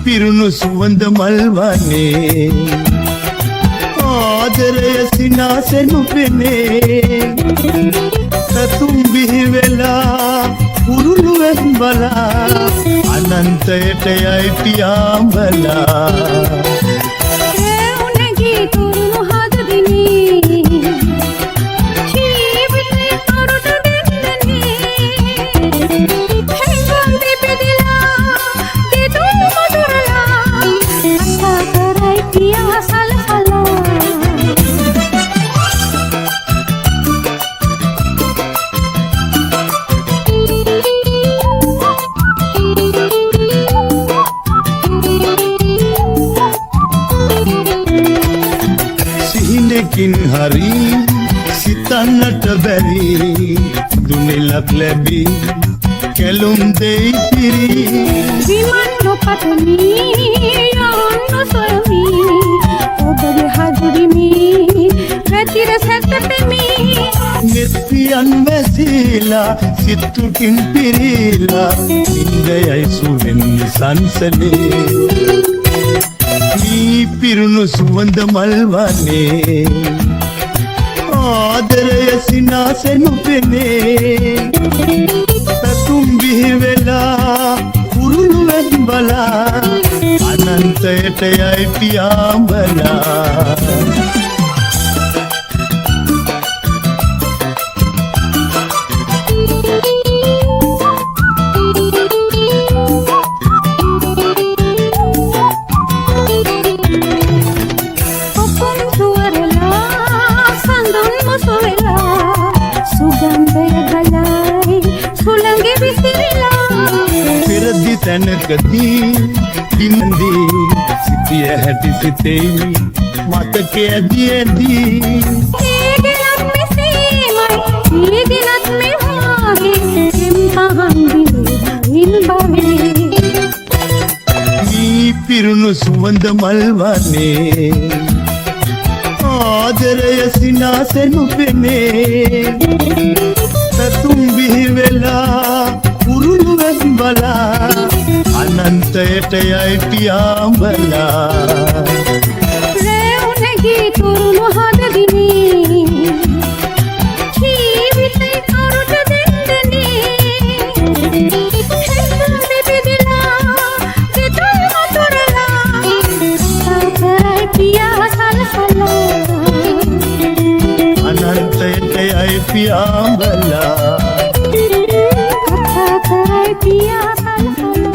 පිරුණු සුවඳ මල් වනේ ආදරය සිනාසෙනු පෙනේ සතුම් බිහි වෙලා උරුළුවෙන් බලා අනන්තයට යයි පියාඹලා සිහිනකින් හරි සිතන්නට බැරි දුනිලක් ලැබී කැලුම් දෙයි පිරි විමන් නොපතමි යන්න සොයමි ඔබගේ හදුරිමි රැතිර සැතපෙමි නෙත්පියන් වැසීලා සිතුකින් පිරීලා ඉන්දයයි සුවෙන් සංසලේ මේ පිරුණු සුවඳ මල් වනේ ආදරය සිනාසෙනු පෙනේ සතුම් බිහි වෙලා උරුළුවෙන් බලා අනන්තයට යයි පියාඹලා පෙරදි තැනකදී දිනදී සිටිය හැටි සිතෙයි මතකය ඇදී ඒගෙනත් මෙසේමයි ඒගෙනත් මෙවාගේ එම්පහන්දිවින් බවේ මේ පිරුණු සුවඳ මල් වනේ ආදරය සිනාසෙනු පෙනේ සතුම් බිහි වෙලා උරුළුවෙන් බලා අනන්තයට යයි පියාඹලා රැවුනගේ තුරුණු හදදිනේ ජීවිතේ කරුට දෙන්නනේ හැඳුම් බෙදලා සිතුම් වතුරලා සතරයි පියා සලසලා අනන්තයට යයි පියාඹලා කතා කරයි පියා සලසලා